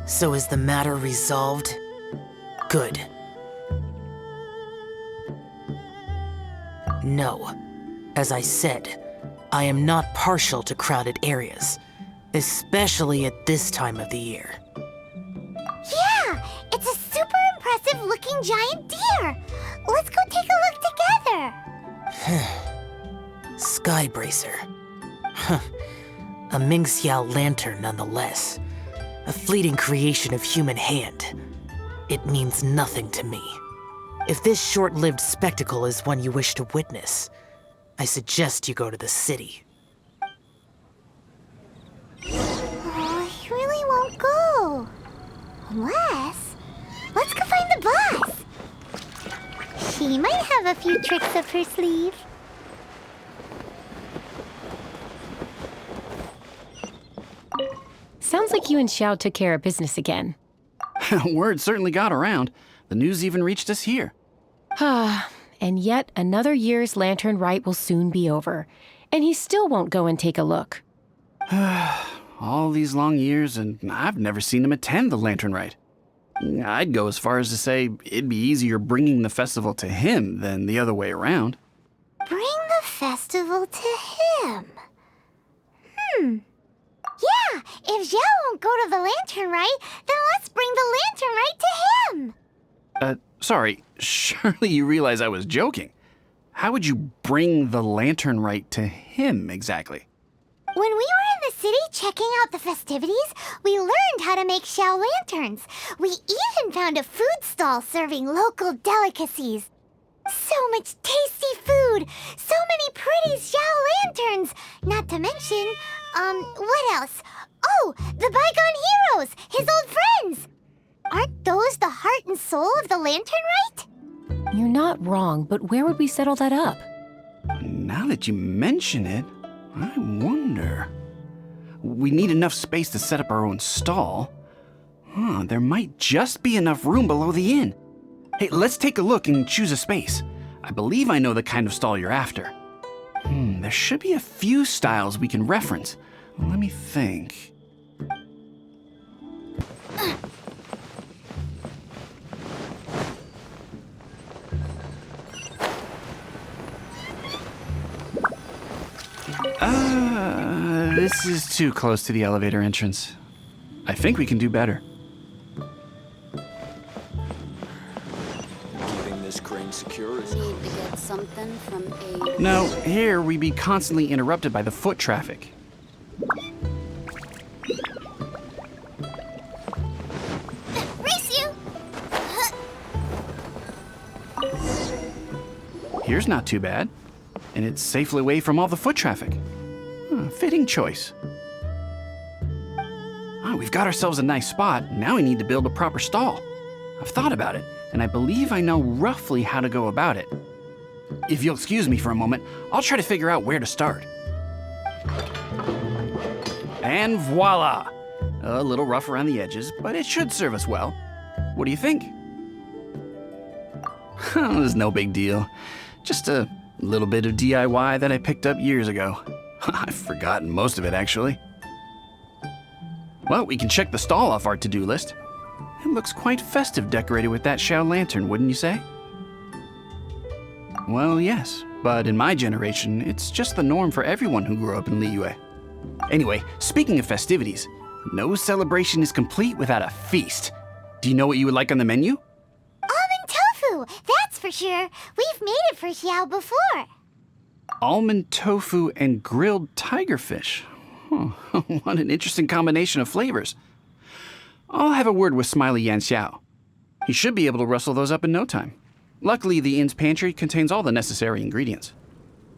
So is the matter resolved? Good. No. As I said, I am not partial to crowded areas, especially at this time of the year. Yeah! It's a super impressive looking giant deer! Let's go take a look together! Skybracer. Huh. A Mingxiao lantern nonetheless. A fleeting creation of human hand. It means nothing to me. If this short-lived spectacle is one you wish to witness, I suggest you go to the city. Oh, he really won't go. Unless... let's go find the boss. She might have a few tricks up her sleeve. Sounds like you and Xiao took care of business again. Word certainly got around. The news even reached us here. And yet another year's Lantern Rite will soon be over, and he still won't go and take a look. All these long years, and I've never seen him attend the Lantern Rite. I'd go as far as to say it'd be easier bringing the festival to him than the other way around. Bring the festival to him. Yeah, if Xiao won't go to the Lantern Rite, then let's bring the Lantern Rite to him. Sorry, surely you realize I was joking. How would you bring the Lantern Rite to him exactly? When we were in the city checking out the festivities, we learned how to make Xiao lanterns. We even found a food stall serving local delicacies. So much tasty food! So many pretty Xiao lanterns! Not to mention, what else? Oh, the bygone heroes! His old friends! Aren't those the heart and soul of the Lantern Rite? You're not wrong, but where would we settle that up? Now that you mention it, I wonder. We need enough space to set up our own stall. There might just be enough room below the inn. Hey, let's take a look and choose a space. I believe I know the kind of stall you're after. There should be a few styles we can reference. Let me think. This is too close to the elevator entrance. I think we can do better. Keeping this crane secure is... Need to get something from a... No, here we'd be constantly interrupted by the foot traffic. Race you! Here's not too bad. And it's safely away from all the foot traffic. Fitting choice. We've got ourselves a nice spot. Now we need to build a proper stall. I've thought about it, and I believe I know roughly how to go about it. If you'll excuse me for a moment, I'll try to figure out where to start. And voila! A little rough around the edges, but it should serve us well. What do you think? It's no big deal. Just a little bit of DIY that I picked up years ago. I've forgotten most of it, actually. Well, we can check the stall off our to-do list. It looks quite festive decorated with that Xiao lantern, wouldn't you say? Well, yes, but in my generation, it's just the norm for everyone who grew up in Liyue. Anyway, speaking of festivities, no celebration is complete without a feast. Do you know what you would like on the menu? Almond tofu! That's for sure. We've made it for Xiao before. Almond tofu and grilled tigerfish. What an interesting combination of flavors. I'll have a word with Smiley Yan Xiao. He should be able to rustle those up in no time. Luckily, the inn's pantry contains all the necessary ingredients.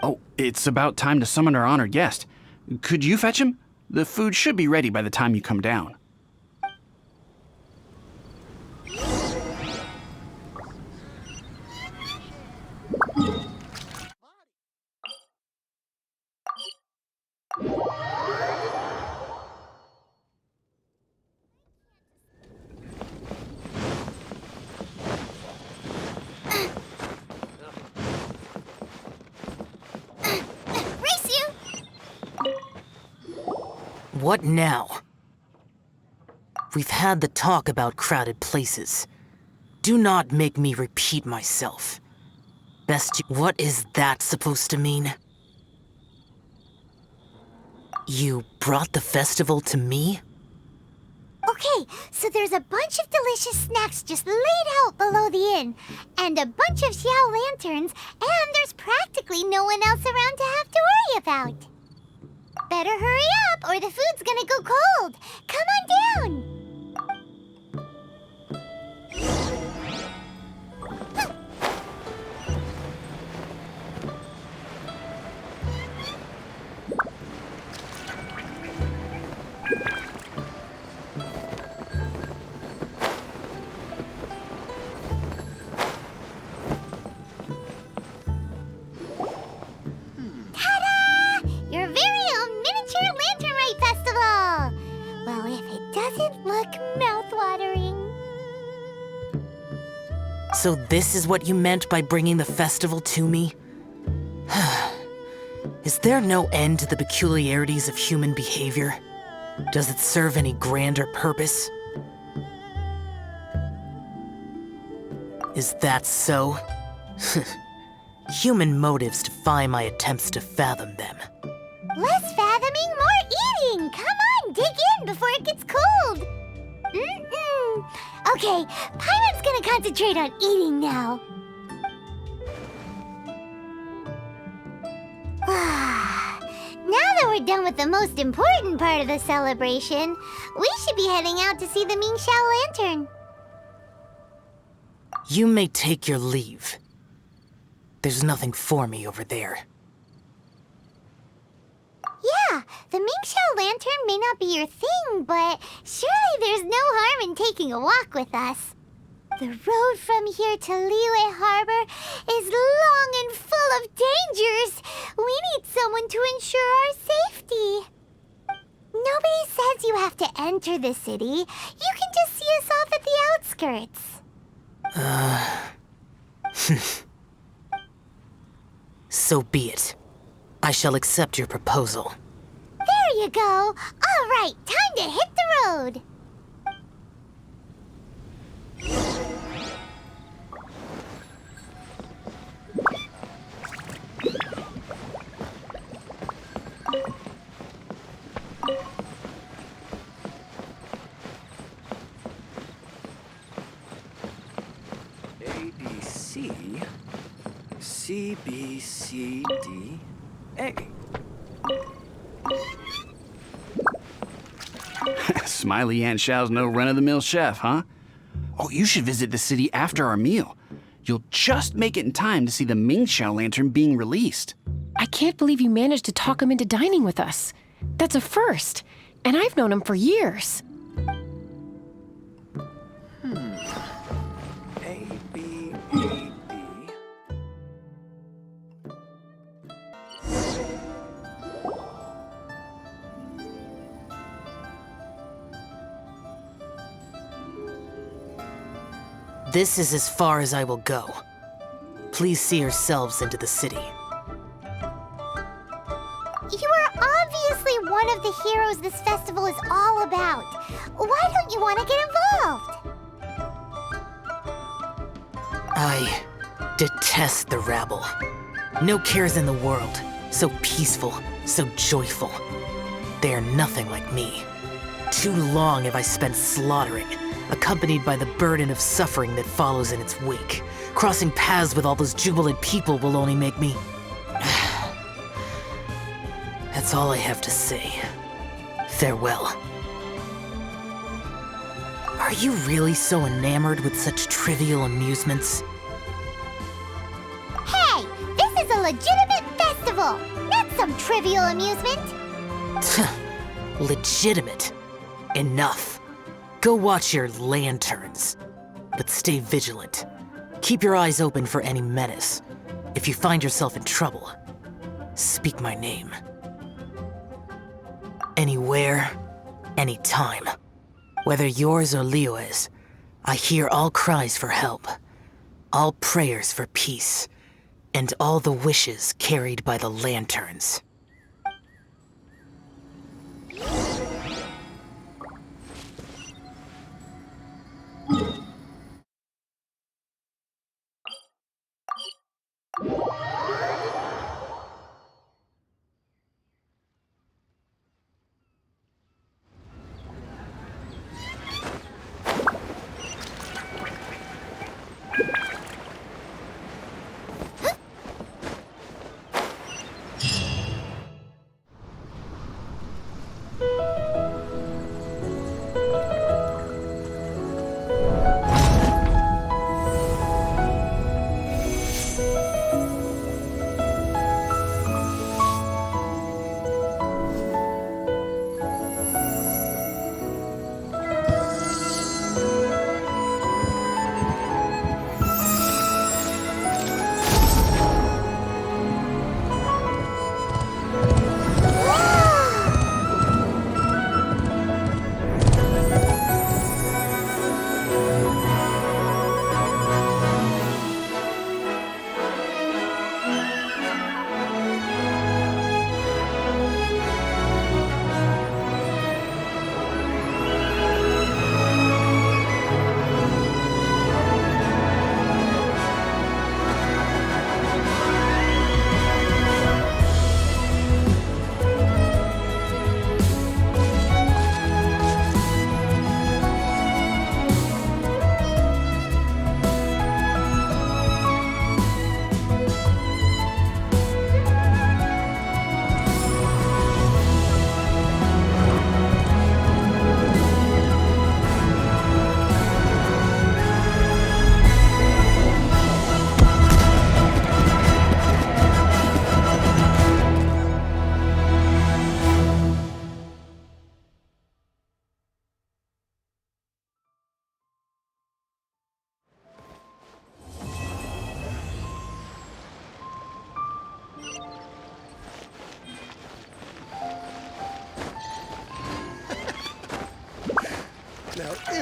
Oh, it's about time to summon our honored guest. Could you fetch him? The food should be ready by the time you come down. What now? We've had the talk about crowded places. Do not make me repeat myself. What is that supposed to mean? You brought the festival to me? Okay, so there's a bunch of delicious snacks just laid out below the inn, and a bunch of Xiao lanterns, and there's practically no one else around to have to worry about. Better hurry up, or the food's gonna go cold. Come on down. Your very own miniature Lantern Rite Festival! Well, if it doesn't look mouthwatering. So this is what you meant by bringing the festival to me? Is there no end to the peculiarities of human behavior? Does it serve any grander purpose? Is that so? Human motives defy my attempts to fathom them. Less fathoming, more eating! Come on, dig in before it gets cold! Okay, Paimon's gonna concentrate on eating now. Now that we're done with the most important part of the celebration, we should be heading out to see the Ming Xiao Lantern. You may take your leave. There's nothing for me over there. Yeah, the Ming Xiao Lantern may not be your thing, but surely there's no harm in taking a walk with us. The road from here to Liyue Harbor is long and full of dangers. We need someone to ensure our safety. Nobody says you have to enter the city. You can just see us off at the outskirts. So be it. I shall accept your proposal. There you go. All right, time to hit the road. A, B, C, C, B, C, D, A. Smiley Yanxiao's no run-of-the-mill chef, huh? Oh, you should visit the city after our meal. You'll just make it in time to see the Ming Xiao Lantern being released. I can't believe you managed to talk him into dining with us. That's a first, and I've known him for years. A, B, A, B. This is as far as I will go. Please see yourselves into the city. You are obviously one of the heroes this festival is all about. Why don't you want to get involved? I detest the rabble. No cares in the world. So peaceful, so joyful. They are nothing like me. Too long have I spent slaughtering, accompanied by the burden of suffering that follows in its wake. Crossing paths with all those jubilant people will only make me... That's all I have to say. Farewell. Are you really so enamored with such trivial amusements? Hey, this is a legitimate festival, not some trivial amusement. Legitimate. Enough. Go watch your lanterns. But stay vigilant. Keep your eyes open for any menace. If you find yourself in trouble, speak my name. Anywhere, anytime. Whether yours or Liyue's, I hear all cries for help, all prayers for peace, and all the wishes carried by the lanterns.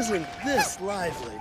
isn't this lively.